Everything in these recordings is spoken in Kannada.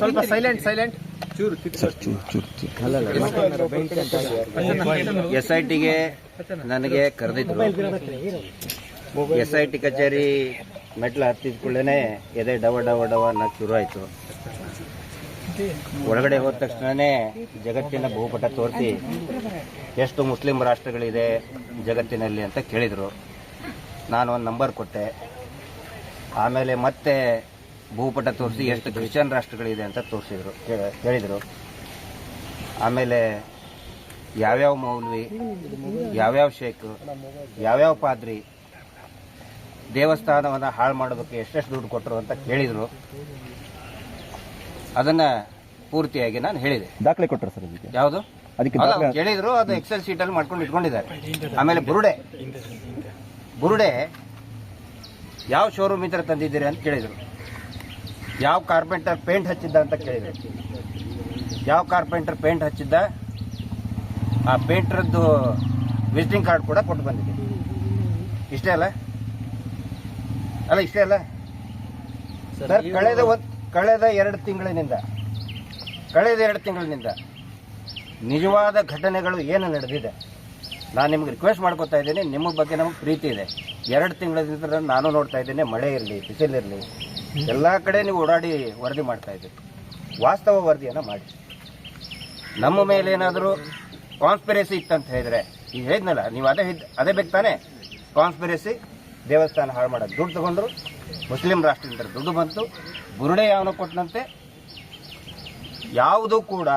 ಸ್ವಲ್ಪ ಸೈಲೆಂಟ್ SITಗೆ ನನಗೆ ಕರೆದಿದ್ರು. SIT ಕಚೇರಿ ಮೆಟ್ಲು ಹತ್ತಿದ ಕೂಡಲೇ ಎದೆ ಡವ ಡವ ಡವ ಅನ್ನೋಕ್ಕೆ ಶುರು ಆಯಿತು. ಒಳಗಡೆ ಹೋದ ತಕ್ಷಣವೇ ಜಗತ್ತಿನ ಭೂಪಟ ತೋರಿಸಿ ಎಷ್ಟು ಮುಸ್ಲಿಂ ರಾಷ್ಟ್ರಗಳಿದೆ ಜಗತ್ತಿನಲ್ಲಿ ಅಂತ ಕೇಳಿದರು. ನಾನು ಒಂದು ನಂಬರ್ ಕೊಟ್ಟೆ. ಆಮೇಲೆ ಮತ್ತೆ ಭೂಪಟ ತೋರಿಸಿ ಎಷ್ಟು ಕ್ರಿಶ್ಚಿಯನ್ ರಾಷ್ಟ್ರಗಳಿದೆ ಅಂತ ಹೇಳಿದರು. ಆಮೇಲೆ ಯಾವ್ಯಾವ ಮೌಲ್ವಿ, ಯಾವ್ಯಾವ ಶೇಖ್, ಯಾವ್ಯಾವ ಪಾದ್ರಿ ದೇವಸ್ಥಾನವನ್ನು ಹಾಳು ಮಾಡೋದಕ್ಕೆ ಎಷ್ಟೆಷ್ಟು ದುಡ್ಡು ಕೊಟ್ಟರು ಅಂತ ಕೇಳಿದರು. ಅದನ್ನ ಪೂರ್ತಿಯಾಗಿ ನಾನು ಹೇಳಿದೆ. ದಾಖಲೆ ಕೊಟ್ಟರು ಸರ್ ಅದಕ್ಕೆ? ಯಾವುದು ಕೇಳಿದ್ರು, ಅದು ಎಕ್ಸೆಲ್ ಶೀಟಲ್ಲಿ ಮಾಡ್ಕೊಂಡು ಇಟ್ಕೊಂಡಿದ್ದಾರೆ. ಆಮೇಲೆ ಬುರುಡೆ ಯಾವ ಶೋರೂಮ್ ಇದ್ರೆ ತಂದಿದ್ದೀರಿ ಅಂತ ಕೇಳಿದರು. ಯಾವ ಕಾರ್ಪೆಂಟರ್ ಪೇಂಟ್ ಹಚ್ಚಿದ್ದ ಅಂತ ಕೇಳಿದರು. ಯಾವ ಕಾರ್ಪೆಂಟರ್ ಪೇಂಟ್ ಹಚ್ಚಿದ್ದ ಆ ಪೇಂಟರ್ದು ವಿಸಿಟಿಂಗ್ ಕಾರ್ಡ್ ಕೂಡ ಕೊಟ್ಟು ಬಂದಿದೆ. ಇಷ್ಟೇ ಅಲ್ಲ ಸರ್, ಕಳೆದ 2 ತಿಂಗಳಿನಿಂದ ನಿಜವಾದ ಘಟನೆಗಳು ಏನು ನಡೆದಿದೆ ನಾನು ನಿಮ್ಗೆ ರಿಕ್ವೆಸ್ಟ್ ಮಾಡ್ಕೊತಾ ಇದ್ದೀನಿ. ನಿಮ್ಮ ಬಗ್ಗೆ ನಮಗೆ ಪ್ರೀತಿ ಇದೆ. 2 ತಿಂಗಳಿಂದ ನಾನು ನೋಡ್ತಾ ಇದ್ದೇನೆ. ಮಳೆ ಇರಲಿ, ಬಿಸಿಲಿರಲಿ, ಎಲ್ಲ ಕಡೆ ನೀವು ಓಡಾಡಿ ವರದಿ ಮಾಡ್ತಾ ಇದ್ದೀರಿ. ವಾಸ್ತವ ವರದಿಯನ್ನು ಮಾಡಿ. ನಮ್ಮ ಮೇಲೆ ಏನಾದರೂ ಕಾನ್ಸ್ಪಿರಸಿ ಇತ್ತಂತ ಹೇಳಿದ್ರೆ, ಈಗ ಹೇಳಿದ್ನಲ್ಲ, ನೀವು ಅದೇ ಬೇಕು ತಾನೇ. ಕಾನ್ಸ್ಪಿರಸಿ, ದೇವಸ್ಥಾನ ಹಾಳು ಮಾಡೋದು, ದುಡ್ಡು ತಗೊಂಡ್ರು, ಮುಸ್ಲಿಂ ರಾಷ್ಟ್ರದಿಂದ ದುಡ್ಡು ಬಂತು, ಬುರುಡೆ ಯಾವನೋ ಕೊಟ್ಟನಂತೆ. ಯಾವುದೂ ಕೂಡ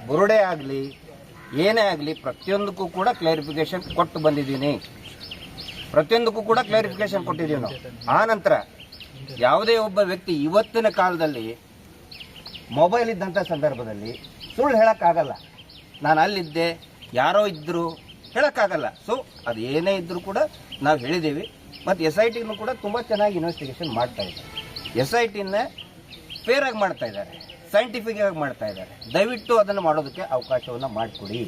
ಬುರುಡೆ ಆಗಲಿ ಏನೇ ಆಗಲಿ ಪ್ರತಿಯೊಂದಕ್ಕೂ ಕೂಡ ಕ್ಲಾರಿಫಿಕೇಶನ್ ಕೊಟ್ಟು ಬಂದಿದ್ದೀನಿ. ಕೊಟ್ಟಿದ್ದೀವಿ ನಾವು. ಆ ನಂತರ ಯಾವುದೇ ಒಬ್ಬ ವ್ಯಕ್ತಿ ಇವತ್ತಿನ ಕಾಲದಲ್ಲಿ ಮೊಬೈಲ್ ಇದ್ದಂಥ ಸಂದರ್ಭದಲ್ಲಿ ಸುಳ್ಳು ಹೇಳೋಕ್ಕಾಗಲ್ಲ. ನಾನು ಅಲ್ಲಿದ್ದೆ, ಯಾರೋ ಇದ್ದರು ಹೇಳೋಕ್ಕಾಗಲ್ಲ. ಸೊ ಅದು ಏನೇ ಇದ್ದರೂ ಕೂಡ ನಾವು ಹೇಳಿದ್ದೀವಿ. ಮತ್ತು SITನೂ ಕೂಡ ತುಂಬ ಚೆನ್ನಾಗಿ ಇನ್ವೆಸ್ಟಿಗೇಷನ್ ಮಾಡ್ತಾ ಇದ್ದಾರೆ. SITನ ಫೇರ್ ಆಗಿ ಮಾಡ್ತಾ ಇದ್ದಾರೆ, ಸೈಂಟಿಫಿಕ್ ಆಗಿ ಮಾಡ್ತಾ ಇದ್ದಾರೆ. ದಯವಿಟ್ಟು ಅದನ್ನು ಮಾಡೋದಕ್ಕೆ ಅವಕಾಶವನ್ನು ಮಾಡಿಕೊಡಿ.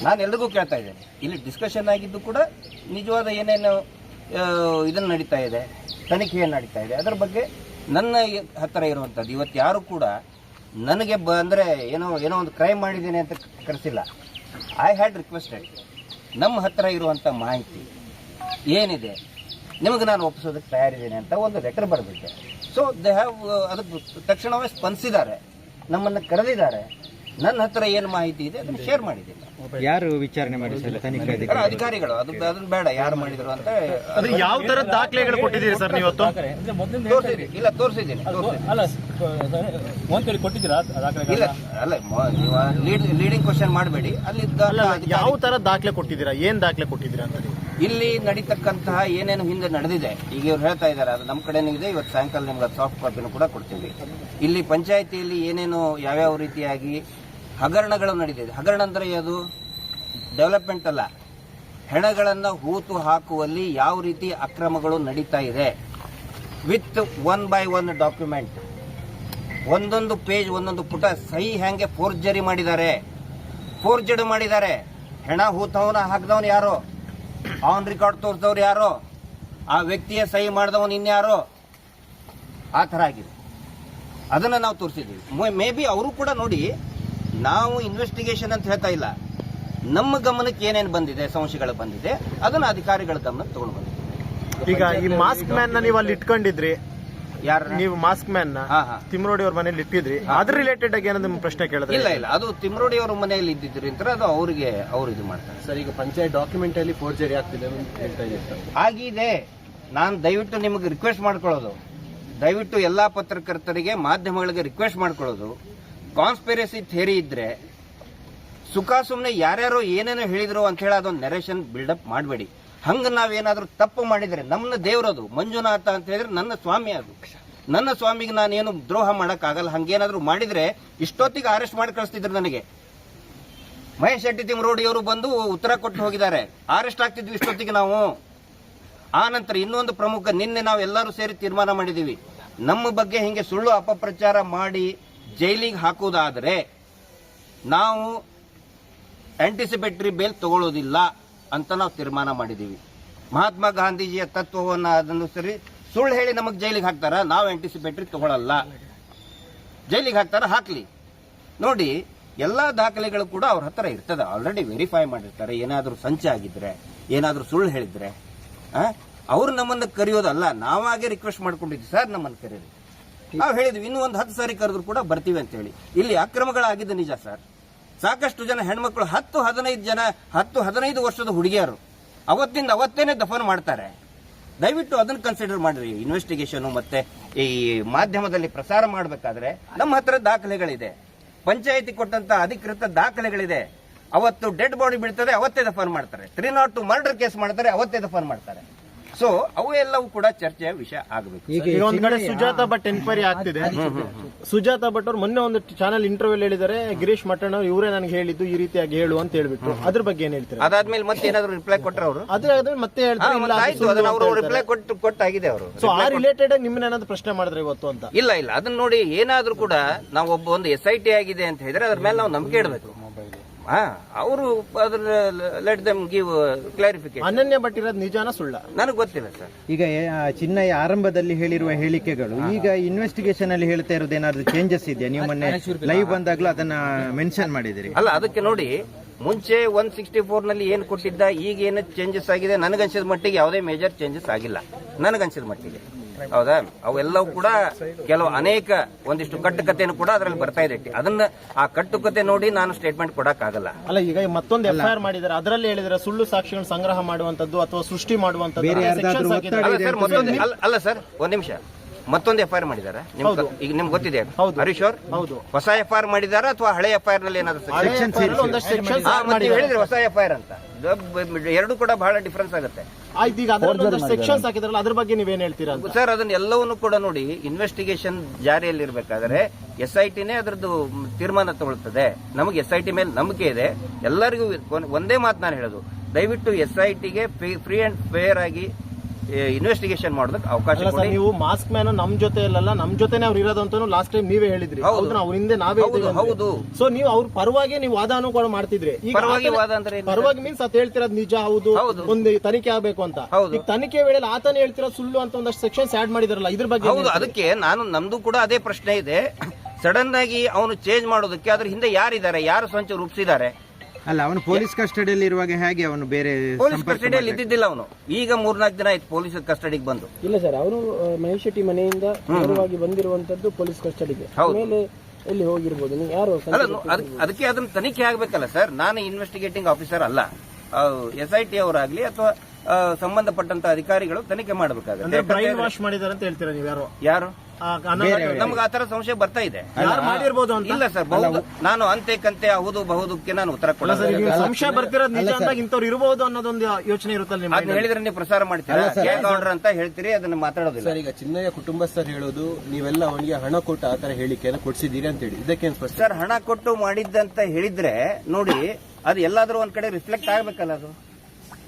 ನಾನು ಎಲ್ರಿಗೂ ಕೇಳ್ತಾ ಇದ್ದೇನೆ. ಇಲ್ಲಿ ಡಿಸ್ಕಷನ್ ಆಗಿದ್ದು ಕೂಡ ನಿಜವಾದ ಏನೇನು ಇದನ್ನು ನಡೀತಾ ಇದೆ, ತನಿಖೆ ಏನು ನಡೀತಾ ಇದೆ, ಅದರ ಬಗ್ಗೆ ನನ್ನ ಹತ್ತಿರ ಇರುವಂಥದ್ದು. ಇವತ್ತು ಯಾರು ಕೂಡ ನನಗೆ ಅಂದರೆ ಏನೋ ಒಂದು ಕ್ರೈಮ್ ಮಾಡಿದ್ದೀನಿ ಅಂತ ಕರೆಸಿಲ್ಲ. ಐ ಹ್ಯಾಡ್ ರಿಕ್ವೆಸ್ಟೆಡ್ ನಮ್ಮ ಹತ್ತಿರ ಇರುವಂಥ ಮಾಹಿತಿ ಏನಿದೆ ನಿಮಗೆ ನಾನು ಒಪ್ಪಿಸೋದಕ್ಕೆ ತಯಾರಿದ್ದೀನಿ ಅಂತ ಒಂದು ಲೆಟರ್ ಬರೆದಿದ್ದೆ. ಸೊ ದೇ ಹ್ಯಾವ್ ಅದಕ್ಕೆ ತಕ್ಷಣವೇ ಸ್ಪಂದಿಸಿದ್ದಾರೆ, ನಮ್ಮನ್ನು ಕರೆದಿದ್ದಾರೆ. ನನ್ನ ಹತ್ರ ಏನು ಮಾಹಿತಿ ಇದೆ ಅದನ್ನು ಶೇರ್ ಮಾಡಿದ್ದೀನಿ. ಯಾರು ವಿಚಾರಣೆ ಮಾಡಿದ್ರು? ತನಿಖೆ ಅಧಿಕಾರಿಗಳು. ಅದನ್ನ ಬೇಡ ಯಾರು ಮಾಡಿದ್ರು ಅಂತ. ಯಾವ ತರ ದಾಖಲೆಗಳು ಕೊಟ್ಟಿದ್ದೀರಿ ಸರ್ ನೀವು? ಇಲ್ಲ, ತೋರಿಸಿದ್ದೀನಿ. ಲೀಡಿಂಗ್ ಕ್ವಶನ್ ಮಾಡಬೇಡಿ. ಅಲ್ಲಿ ಯಾವ ತರ ದಾಖಲೆ ಕೊಟ್ಟಿದ್ದೀರಾ, ಏನ್ ದಾಖಲೆ ಕೊಟ್ಟಿದ್ದೀರಾ ಅಂತ? ಇಲ್ಲಿ ನಡೀತಕ್ಕಂತಹ ಏನೇನು ಹಿಂದೆ ನಡೆದಿದೆ, ಈಗ ಇವ್ರು ಹೇಳ್ತಾ ಇದ್ದಾರೆ, ಅದು ನಮ್ಮ ಕಡೆನೂ ಇದೆ. ಇವತ್ತು ಸಾಯಂಕಾಲ ನಿಮ್ಗೆ ಸಾಫ್ಟ್ ಕಾಪಿನೂ ಕೂಡ ಕೊಡ್ತೀವಿ. ಇಲ್ಲಿ ಪಂಚಾಯಿತಿಯಲ್ಲಿ ಏನೇನು ಯಾವ್ಯಾವ ರೀತಿಯಾಗಿ ಹಗರಣಗಳು ನಡೆದಿದೆ. ಹಗರಣ ಅಂದರೆ ಅದು ಡೆವಲಪ್ಮೆಂಟ್ ಅಲ್ಲ, ಹೆಣಗಳನ್ನು ಹೂತು ಹಾಕುವಲ್ಲಿ ಯಾವ ರೀತಿ ಅಕ್ರಮಗಳು ನಡೀತಾ ಇದೆ. ವಿತ್ 1 by 1 ಡಾಕ್ಯುಮೆಂಟ್, ಒಂದೊಂದು ಪೇಜ್, ಒಂದೊಂದು ಪುಟ ಸಹಿ ಹೆಂಗೆ ಫೋರ್ಜರಿ ಮಾಡಿದ್ದಾರೆ, ಹೆಣ ಹೂತವನ ಹಾಕಿದವನು ಯಾರೋ, ಆನ್ ರೆಕಾರ್ಡ್ ತೋರಿಸಿದವ್ರು ಯಾರೋ, ಆ ವ್ಯಕ್ತಿಯ ಸಹಿ ಮಾಡಿದವನು ಇನ್ಯಾರೋ, ಆ ಥರ ಆಗಿದೆ. ಅದನ್ನು ನಾವು ತೋರಿಸಿದ್ದೀವಿ. ಮೇ ಬಿ ಅವರು ಕೂಡ ನೋಡಿ, ನಾವು ಇನ್ವೆಸ್ಟಿಗೇಷನ್ ಅಂತ ಹೇಳ್ತಾ ಇಲ್ಲ, ನಮ್ಮ ಗಮನಕ್ಕೆ ಏನೇನು ಬಂದಿದೆ, ಸಂಶಯಗಳು ಬಂದಿದೆ, ಅದನ್ನು ಅಧಿಕಾರಿಗಳ ಗಮನಕ್ಕೆ ತಗೊಂಡು ಬಂದಿದ್ದೀವಿ. ಈಗ ಈ ಮಾಸ್ಕ್ ಮ್ಯಾನ್ ನ ನೀವು ಅಲ್ಲಿ ಇಟ್ಕೊಂಡಿದ್ರಿ, ಯಾರು ನೀವು ಮಾಸ್ಕ್ ಮ್ಯಾನ್ ನ ತಿಮ್ರೋಡಿ ಅವ್ರ ಮನೇಲಿ ಇಟ್ಟಿದ್ರಿ, ಅದ್ರ ರಿಲೇಟೆಡ್ ಆಗಿ ಏನೋ ನಿಮ್ಮ ಪ್ರಶ್ನೆ ಕೇಳಿದ್ರೆ? ಇಲ್ಲ, ಅದು ತಿಮ್ರೋಡಿ ಅವ್ರ ಮನೆಯಲ್ಲಿ ಇದ್ದಿದ್ರಿ ಅಂತ ಅದು ಅವ್ರು ಇದು ಮಾಡ್ತಾರೆ ಸರ್. ಈಗ ಪಂಚಾಯತ್ ಡಾಕ್ಯುಮೆಂಟ್ ಅಲ್ಲಿ ಫೋರ್ಜರಿ ಆಗ್ತಿದೆ ಆಗಿದೆ. ನಾನು ದಯವಿಟ್ಟು ನಿಮಗೆ ರಿಕ್ವೆಸ್ಟ್ ಮಾಡ್ಕೊಳ್ಳೋದು, ದಯವಿಟ್ಟು ಎಲ್ಲಾ ಪತ್ರಕರ್ತರಿಗೆ, ಮಾಧ್ಯಮಗಳಿಗೆ ರಿಕ್ವೆಸ್ಟ್ ಮಾಡ್ಕೊಳ್ಳೋದು, ಕಾನ್ಸ್ಪಿರಸಿ ಥಿಯರಿ ಇದ್ರೆ ಸುಖ ಸುಮ್ಮನೆ ಯಾರ್ಯಾರೋ ಏನೇನೋ ಹೇಳಿದ್ರು ಅಂತ ಹೇಳಿ ಅದೊಂದು ನೆರೇಷನ್ ಬಿಲ್ಡಪ್ ಮಾಡಬೇಡಿ. ಹಂಗ ನಾವೇನಾದ್ರೂ ತಪ್ಪು ಮಾಡಿದ್ರೆ, ನಮ್ಮ ದೇವರದು ಮಂಜುನಾಥ ಅಂತ ಹೇಳಿದ್ರೆ ನನ್ನ ಸ್ವಾಮಿ, ಅದು ನನ್ನ ಸ್ವಾಮಿಗೆ ನಾನೇನು ದ್ರೋಹ ಮಾಡಕ್ಕಾಗಲ್ಲ. ಹಂಗೇನಾದ್ರೂ ಮಾಡಿದ್ರೆ ಇಷ್ಟೊತ್ತಿಗೆ ಅರೆಸ್ಟ್ ಮಾಡಿ ಕಳಿಸ್ತಿದ್ರು ನನಗೆ. ಮಹೇಶ್ ಶೆಟ್ಟಿ ತಿಮ್ರೋಡಿಯವರು ಬಂದು ಉತ್ತರ ಕೊಟ್ಟು ಹೋಗಿದ್ದಾರೆ, ಅರೆಸ್ಟ್ ಆಗ್ತಿದ್ವಿ ಇಷ್ಟೊತ್ತಿಗೆ ನಾವು. ಆ ನಂತರ ಇನ್ನೊಂದು ಪ್ರಮುಖ, ನಿನ್ನೆ ನಾವು ಎಲ್ಲರೂ ಸೇರಿ ತೀರ್ಮಾನ ಮಾಡಿದೀವಿ, ನಮ್ಮ ಬಗ್ಗೆ ಹಿಂಗೆ ಸುಳ್ಳು ಅಪಪ್ರಚಾರ ಮಾಡಿ ಜೈಲಿಗೆ ಹಾಕುವುದಾದರೆ ನಾವು ಆಂಟಿಸಿಪೇಟರಿ ಬೇಲ್ ತಗೊಳ್ಳೋದಿಲ್ಲ ಅಂತ ನಾವು ತೀರ್ಮಾನ ಮಾಡಿದ್ದೀವಿ. ಮಹಾತ್ಮ ಗಾಂಧೀಜಿಯ ತತ್ವವನ್ನು ಅದನುಸರಿ ಸುಳ್ಳು ಹೇಳಿ ನಮಗೆ ಜೈಲಿಗೆ ಹಾಕ್ತಾರ, ನಾವು ಆಂಟಿಸಿಪೇಟರಿ ತಗೊಳ್ಳಲ್ಲ. ಜೈಲಿಗೆ ಹಾಕ್ತಾರ, ಹಾಕ್ಲಿ. ನೋಡಿ, ಎಲ್ಲಾ ದಾಖಲೆಗಳು ಕೂಡ ಅವ್ರ ಹತ್ರ ಇರ್ತದೆ, ಆಲ್ರೆಡಿ ವೆರಿಫೈ ಮಾಡಿರ್ತಾರೆ. ಏನಾದರೂ ಸಂಚಾಗಿದ್ರೆ, ಏನಾದರೂ ಸುಳ್ಳು ಹೇಳಿದ್ರೆ ಅವ್ರು ನಮ್ಮನ್ನು ಕರೆಯೋದಲ್ಲ, ನಾವಾಗೆ ರಿಕ್ವೆಸ್ಟ್ ಮಾಡ್ಕೊಂಡಿದ್ವಿ, ಸರ್ ನಮ್ಮನ್ನು ಕರೀರಿ. ನಾವು ಹೇಳಿದ್ವಿ ಇನ್ನೂ ಒಂದು 10 ಸಾರಿ ಕರೆದ್ರು ಕೂಡ ಬರ್ತೀವಿ ಅಂತ ಹೇಳಿ. ಇಲ್ಲಿ ಅಕ್ರಮಗಳಾಗಿದ್ದು ನಿಜ ಸರ್. ಸಾಕಷ್ಟು ಜನ ಹೆಣ್ಮಕ್ಳು 10-15 ವರ್ಷದ ಹುಡುಗಿಯರು ಅವತ್ತೇನೆ ದಫನ್ ಮಾಡ್ತಾರೆ. ದಯವಿಟ್ಟು ಅದನ್ನ ಕನ್ಸಿಡರ್ ಮಾಡಿರಿ. ಇನ್ವೆಸ್ಟಿಗೇಷನ್ ಮತ್ತೆ ಈ ಮಾಧ್ಯಮದಲ್ಲಿ ಪ್ರಸಾರ ಮಾಡಬೇಕಾದ್ರೆ ನಮ್ಮ ಹತ್ರ ದಾಖಲೆಗಳಿದೆ, ಪಂಚಾಯಿತಿ ಕೊಟ್ಟಂತ ಅಧಿಕೃತ ದಾಖಲೆಗಳಿದೆ. ಅವತ್ತು ಡೆಡ್ ಬಾಡಿ ಬೀಳ್ತದೆ, ಅವತ್ತೇ ದಫನ್ ಮಾಡ್ತಾರೆ. 302 ಮರ್ಡರ್ ಕೇಸ್ ಮಾಡ್ತಾರೆ, ಅವತ್ತೇ ದಫನ್ ಮಾಡ್ತಾರೆ. ಸೊ ಅವು ಎಲ್ಲವೂ ಕೂಡ ಚರ್ಚೆಯ ವಿಷಯ ಆಗಬೇಕು. ಈಗ ಒಂದ್ ಕಡೆ ಸುಜಾತಾ ಭಟ್ ಎನ್ಕ್ವೈರಿ ಆಗ್ತಿದೆ. ಸುಜಾತಾ ಭಟ್ ಅವ್ರು ಮೊನ್ನೆ ಒಂದು ಚಾನಲ್ ಇಂಟರ್ವ್ಯೂ ಹೇಳಿದ್ದಾರೆ, ಗಿರೀಶ್ ಮಟ್ಟಣ್ಣ ಇವರೇ ನನಗೆ ಹೇಳಿದ್ದು ಈ ರೀತಿಯಾಗಿ ಹೇಳು ಅಂತ ಹೇಳ್ಬಿಟ್ಟು. ಅದ್ರ ಬಗ್ಗೆ ಏನ್ ಹೇಳ್ತಾರೆ? ಅದಾದ್ಮೇಲೆ ಮತ್ತೆ ಏನಾದ್ರು ರಿಪ್ಲೈ ಕೊಟ್ಟರೆ ಅವರು ಮತ್ತೆ ಹೇಳ್ತಾರೆ ರಿಪ್ಲೈ ಕೊಟ್ಟಾಗಿದೆ ಅವರು. ಸೊ ಆ ರಿಲೇಟೆಡ್ ನಿಮ್ಮನ್ನ ಏನಾದ್ರು ಪ್ರಶ್ನೆ ಮಾಡಿದ್ರೆ ಇವತ್ತು ಅಂತ? ಇಲ್ಲ, ಅದನ್ನ ನೋಡಿ ಏನಾದ್ರೂ ಕೂಡ ನಾವು ಒಂದು SIT ಆಗಿದೆ ಅಂತ ಹೇಳಿದ್ರೆ ಅದ್ರ ಮೇಲೆ ನಾವು ನಂಬಿಕೆ ಇಡಬೇಕು. ಅವರು ಅದನ್ನ ಲೆಟ್ ದಮ್ ಗಿವ್ ಕ್ಲಾರಿಫಿಕೇಶನ್. ಅನನ್ಯ ಭಟ್ ಇರೋದು ನಿಜಾನ ಸುಳ್ಳ ನನಗೆ ಗೊತ್ತಿಲ್ಲ ಸರ್. ಈಗ ಚಿನ್ನಯ್ಯ ಆರಂಭದಲ್ಲಿ ಹೇಳಿರುವ ಹೇಳಿಕೆಗಳು ಈಗ ಇನ್ವೆಸ್ಟಿಗೇಷನ್ ಅಲ್ಲಿ ಹೇಳ್ತಾ ಇರೋದು ಏನಾದ್ರು ಚೇಂಜಸ್ ಇದೆಯಾ? ನೀವು ಮೊನ್ನೆ ಲೈವ್ ಬಂದಾಗ್ಲೂ ಅದನ್ನ ಮೆನ್ಷನ್ ಮಾಡಿದಿರಿ. ಅಲ್ಲ, ಅದಕ್ಕೆ ನೋಡಿ, ಮುಂಚೆ 164 ನಲ್ಲಿ ಏನ್ ಕೊಟ್ಟಿದ್ದ, ಈಗ ಏನು ಚೇಂಜಸ್ ಆಗಿದೆ, ನನಗನ್ಸಿದ ಮಟ್ಟಿಗೆ ಯಾವುದೇ ಮೇಜರ್ ಚೇಂಜಸ್ ಆಗಿಲ್ಲ ನನಗನ್ಸಿದ ಮಟ್ಟಿಗೆ. ಹೌದಾ? ಅವೆಲ್ಲವೂ ಕೂಡ ಅನೇಕ ಒಂದಿಷ್ಟು ಕಟ್ಟುಕತೆಯನ್ನು ಕೂಡ ಅದರಲ್ಲಿ ಬರ್ತಾ ಇದೆ. ಅದನ್ನ ಆ ಕಟ್ಟುಕತೆ ನೋಡಿ ನಾನು ಸ್ಟೇಟ್ಮೆಂಟ್ ಕೊಡಕ್ಕಾಗಲ್ಲ. ಅಲ್ಲ, ಈಗ ಮತ್ತೊಂದು FIR ಮಾಡಿದ್ದಾರೆ, ಅದರಲ್ಲಿ ಹೇಳಿದ್ರೆ ಸುಳ್ಳು ಸಾಕ್ಷಿಗಳನ್ನು ಸಂಗ್ರಹ ಮಾಡುವಂತದ್ದು ಅಥವಾ ಸೃಷ್ಟಿ ಮಾಡುವಂತದ್ದು. ಅಲ್ಲ ಸರ್, ಒಂದ್ ನಿಮಿಷ, ಮತ್ತೊಂದು FIR ಮಾಡಿದಾರ ಈಗ ನಿಮ್ಗೆ ಗೊತ್ತಿದೆ? ಹರೀಶ್ ಅವ್ರು ಹೊಸ FIR ಮಾಡಿದಾರ ಅಥವಾ ಹಳೆ FIR ನಲ್ಲಿ ಏನಾದ್ರು ಹೇಳಿದ್ರೆ ಹೊಸ FIR ಅಂತ? ಎರಡು ಕೂಡ ಬಹಳ ಡಿಫರೆನ್ಸ್ ಆಗುತ್ತೆ. ಸೆಕ್ಷನ್ಸ್ ಹಾಕಿದ್ರಲ್ಲ, ಅದ್ರ ಬಗ್ಗೆ ನೀವೇನ್ ಹೇಳ್ತೀರಾ ಸರ್? ಅದನ್ನ ಎಲ್ಲವನ್ನೂ ಕೂಡ ನೋಡಿ, ಇನ್ವೆಸ್ಟಿಗೇಷನ್ ಜಾರಿಯಲ್ಲಿ ಇರಬೇಕಾದ್ರೆ SITನೇ ಅದರದ್ದು ತೀರ್ಮಾನ ತಗೊಳ್ತದೆ. ನಮಗೆ SIT ಮೇಲೆ ನಂಬಿಕೆ ಇದೆ. ಎಲ್ಲರಿಗೂ ಒಂದೇ ಮಾತು ನಾನು ಹೇಳೋದು, ದಯವಿಟ್ಟು SITಗೆ ಫ್ರೀ ಅಂಡ್ ಫೇರ್ ಆಗಿ ಇನ್ವೆಸ್ಟಿಗೇಷನ್ ಮಾಡೋದಕ್ಕೆ ಅವಕಾಶ ಕೊಡಿ. ನೀವು ಮಾಸ್ಕ್ ಮ್ಯಾನ್ ನಮ್ ಜೊತೆ ಇಲ್ಲಲ್ಲ, ನಮ್ ಜೊತೆನೆ ಅವ್ರು ಇರೋದು ಅಂತ ಲಾಸ್ಟ್ ಟೈಮ್ ನೀವೇ ಹೇಳಿದ್ರಿ. ಅವ್ರ ಹಿಂದೆ ನಾವೇ ಹೌದು. ಸೊ ನೀವು ಅವ್ರ ಪರವಾಗಿ ನೀವು ವಾದನೂ ಕೂಡ ಮಾಡ್ತಿದ್ರಿ. ಪರವಾಗಿ ವಾದ ಅಂದ್ರೆ ಪರವಾಗಿ ಮೀನ್ಸ್ ಅತ್ ಹೇಳ್ತಿರೋದು ನಿಜ, ಹೌದು, ಒಂದು ತನಿಖೆ ಆಗಬೇಕು ಅಂತ. ಈಗ ತನಿಖೆ ವೇಳೆ ಆತನೇ ಹೇಳ್ತಿರೋ ಸುಳ್ಳು ಅಂತ ಒಂದಷ್ಟು ಸೆಕ್ಷನ್ಸ್ ಆಡ್ ಮಾಡಿದಾರಲ್ಲ, ಇದ್ರ ಬಗ್ಗೆ? ಹೌದು, ಅದಕ್ಕೆ ನಮ್ದು ಕೂಡ ಅದೇ ಪ್ರಶ್ನೆ ಇದೆ. ಸಡನ್ ಆಗಿ ಅವನು ಚೇಂಜ್ ಮಾಡೋದಕ್ಕೆ ಅದ್ರ ಹಿಂದೆ ಯಾರಿದ್ದಾರೆ, ಯಾರು ಸಂಚು ರೂಪಿಸಿದ್ದಾರೆ? ಅಲ್ಲ, ಅವನು ಪೊಲೀಸ್ ಕಸ್ಟಡಿಯಲ್ಲಿ ಇರುವಾಗ ಹೇಗೆ ಅವನು ಬೇರೆ ಪೊಲೀಸ್ ಕಸ್ಟಡಿಯಲ್ಲಿ ಇದ್ದಿದ್ದಿಲ್ಲ. ಅವನು ಈಗ 3-4 ದಿನ ಆಯ್ತು ಪೊಲೀಸ್ ಕಸ್ಟಡಿಗೆ ಬಂದು. ಇಲ್ಲ ಸರ್, ಅವನು ಮಹೇಶ್ ಶೆಟ್ಟಿ ಮನೆಯಿಂದ ನೇರವಾಗಿ ಬಂದಿರುವಂತದ್ದು ಪೊಲೀಸ್ ಕಸ್ಟಡಿಗೆ. ಮೇಲೆ ಎಲ್ಲಿ ಹೋಗಿರ್ಬೋದು, ನೀವು ಯಾರು? ಅದಕ್ಕೆ ಅದನ್ನ ತನಿಖೆ ಆಗ್ಬೇಕಲ್ಲ ಸರ್. ನಾನು ಇನ್ವೆಸ್ಟಿಗೇಟಿಂಗ್ ಆಫೀಸರ್ ಅಲ್ಲ. SIT ಅವರಾಗ್ಲಿ ಅಥವಾ ಸಂಬಂಧಪಟ್ಟಂತ ಅಧಿಕಾರಿಗಳು ತನಿಖೆ ಮಾಡಬೇಕಾಗುತ್ತೆ. ಬ್ರೈನ್ ವಾಶ್ ಮಾಡಿದಾರೆ ಅಂತ ಹೇಳ್ತೀರಾ ನೀವು? ಯಾರು? ನಮ್ಗೆ ಆತರ ಸಂಶಯ ಬರ್ತಾ ಇದೆ. ಮಾಡಿರ್ಬೋದು ಅಂತ? ಇಲ್ಲ ಸರ್, ನಾನು ಅಂತೆ ಹೌದು ಬಹುದಕ್ಕೆ ನಾನು ಉತ್ತರ ಕೊಡಲ್ಲ. ಸಂಶಯ ಬರ್ತಿರೋದು ನಿಜ ಅಂದಾಗ ಇಂಥವ್ರು ಇರಬಹುದು ಅನ್ನೋದೊಂದು ಯೋಚನೆ ಇರುತ್ತಲ್ಲ. ಅದನ್ನ ಹೇಳಿದ್ರೆ ನೀವು ಪ್ರಸಾರ ಮಾಡ್ತೀರಾ, ಗೌಡ್ರ ಅಂತ ಹೇಳ್ತೀರಿ, ಅದನ್ನ ಮಾತಾಡೋದಿಲ್ಲ. ಸರ್, ಈಗ ಚಿನ್ನಯ್ಯ ಕುಟುಂಬಸ್ಥರು ಹೇಳೋದು ನೀವೆಲ್ಲ ಅವನಿಗೆ ಹಣ ಕೊಟ್ಟು ಆತರ ಹೇಳಿಕೆಯನ್ನು ಕೊಡಿಸಿದ್ದೀರಿ ಅಂತ ಹೇಳಿ, ಇದಕ್ಕೆ ಸರ್ ಹಣ ಕೊಟ್ಟು ಮಾಡಿದ್ದಂತ ಹೇಳಿದ್ರೆ ನೋಡಿ, ಅದು ಎಲ್ಲಾದ್ರೂ ಒಂದ್ ಕಡೆ ರಿಫ್ಲೆಕ್ಟ್ ಆಗ್ಬೇಕಲ್ಲ. ಅದು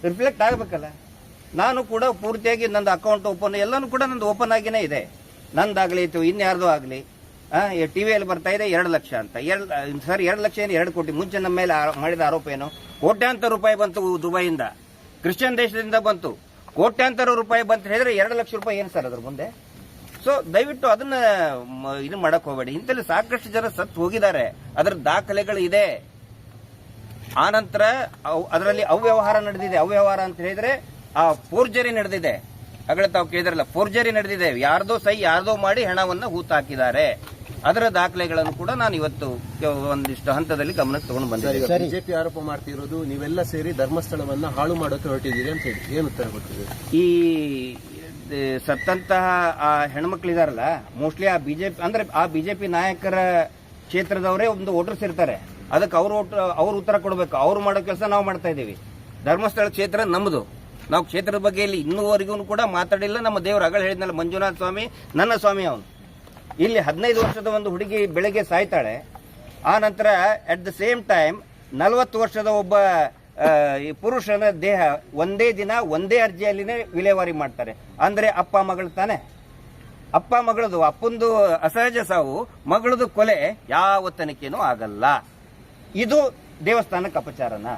ರಿಫ್ಲೆಕ್ಟ್ ಆಗ್ಬೇಕಲ್ಲ. ನಾನು ಕೂಡ ಪೂರ್ತಿಯಾಗಿ ನಂದು ಅಕೌಂಟ್ ಓಪನ್, ಎಲ್ಲಾನು ಕೂಡ ನಂದು ಓಪನ್ ಆಗಿನೇ ಇದೆ. ನಂದಾಗ್ಲಿ ಅಥವಾ ಇನ್ಯಾರ್ದು ಆಗ್ಲಿ. ಟಿವಿಯಲ್ಲಿ ಬರ್ತಾ ಇದೆ 2 ಲಕ್ಷ ಅಂತ. ಸರ್ 2 ಲಕ್ಷ ಏನು 2 ಕೋಟಿ? ಮುಂಚೆ ನಮ್ಮ ಮೇಲೆ ಮಾಡಿದ ಆರೋಪ ಏನು? ಕೋಟ್ಯಾಂತರ ರೂಪಾಯಿ ಬಂತು ದುಬೈಯಿಂದ, ಕ್ರಿಶ್ಚಿಯನ್ ದೇಶದಿಂದ ಬಂತು, ಕೋಟ್ಯಾಂತರ ರೂಪಾಯಿ ಬಂತ ಹೇಳಿದ್ರೆ 2 ಲಕ್ಷ ರೂಪಾಯಿ ಏನು ಸರ್ ಅದ್ರ ಮುಂದೆ? ಸೊ ದಯವಿಟ್ಟು ಅದನ್ನ ಇದು ಮಾಡಕ್ ಹೋಗಬೇಡಿ. ಇಂತಲ್ಲಿ ಸಾಕಷ್ಟು ಜನ ಸತ್ತು ಹೋಗಿದ್ದಾರೆ, ಅದರ ದಾಖಲೆಗಳು ಇದೆ. ಆನಂತರ ಅದರಲ್ಲಿ ಅವ್ಯವಹಾರ ನಡೆದಿದೆ. ಅವ್ಯವಹಾರ ಅಂತ ಹೇಳಿದ್ರೆ ಆ ಫೋರ್ಜರಿ ನಡೆದಿದೆ. ಆಗಲೇ ತಾವು ಕೇಳಿದ್ರಲ್ಲ, ಫೋರ್ಜರಿ ನಡೆದಿದೆ. ಯಾರ್ದೋ ಯಾರ್ದೋ ಮಾಡಿ ಹಣವನ್ನ ಹೂತಾಕಿದ್ದಾರೆ. ಅದರ ದಾಖಲೆಗಳನ್ನು ಕೂಡ ನಾನು ಇವತ್ತು ಒಂದಿಷ್ಟು ಹಂತದಲ್ಲಿ ಗಮನಕ್ಕೆ ತಗೊಂಡು ಬಂದಿದ್ದೆ. ಬಿಜೆಪಿ ಆರೋಪ ಮಾಡ್ತಿರೋದು ನೀವೆಲ್ಲ ಸೇರಿ ಧರ್ಮಸ್ಥಳವನ್ನ ಹಾಳು ಮಾಡೋಕೆ ಹೊರಟಿದ್ದೀರಿ ಅಂತ ಹೇಳಿ, ಏನು ಉತ್ತರ ಕೊಟ್ಟಿದೆ? ಈ ಸತ್ತಂತಹ ಆ ಹೆಣ್ಮಕ್ಳಿದಾರಲ್ಲ, ಮೋಸ್ಟ್ಲಿ ಆ ಬಿಜೆಪಿ ಅಂದ್ರೆ ಆ ಬಿಜೆಪಿ ನಾಯಕರ ಕ್ಷೇತ್ರದವರೇ ಒಂದು ವೋಟರ್ಸ್ ಇರ್ತಾರೆ. ಅದಕ್ಕೆ ಅವ್ರು ಉತ್ತರ ಕೊಡಬೇಕು. ಅವ್ರು ಮಾಡೋ ಕೆಲಸ ನಾವು ಮಾಡ್ತಾ ಇದ್ದೀವಿ. ಧರ್ಮಸ್ಥಳ ಕ್ಷೇತ್ರ ನಮ್ಮದು. ನಾವು ಕ್ಷೇತ್ರದ ಬಗ್ಗೆ ಇಲ್ಲಿ ಇನ್ನೂವರೆಗೂ ಕೂಡ ಮಾತಾಡಿಲ್ಲ. ನಮ್ಮ ದೇವರು ಅಗಳ ಹೇಳಿದ್ನಲ್ಲ, ಮಂಜುನಾಥ ಸ್ವಾಮಿ ನನ್ನ ಸ್ವಾಮಿ. ಅವನು ಇಲ್ಲಿ 15 ವರ್ಷದ ಒಂದು ಹುಡುಗಿ ಬೆಳಗ್ಗೆ ಸಾಯ್ತಾಳೆ. ಆ ನಂತರ ಅಟ್ ದ ಸೇಮ್ ಟೈಮ್ 40 ವರ್ಷದ ಒಬ್ಬ ಪುರುಷನ ದೇಹ ಒಂದೇ ದಿನ ಒಂದೇ ಅರ್ಜಿಯಲ್ಲಿನೇ ವಿಲೇವಾರಿ ಮಾಡ್ತಾರೆ. ಅಂದ್ರೆ ಅಪ್ಪ ಮಗಳು ತಾನೆ. ಅಪ್ಪ ಮಗಳದು, ಅಪ್ಪಂದು ಅಸಹಜ ಸಾವು, ಮಗಳದು ಕೊಲೆ, ಯಾವ ತನಿಖೆನೂ ಆಗಲ್ಲ. ಇದು ದೇವಸ್ಥಾನಕ್ಕೆ ಅಪಚಾರನ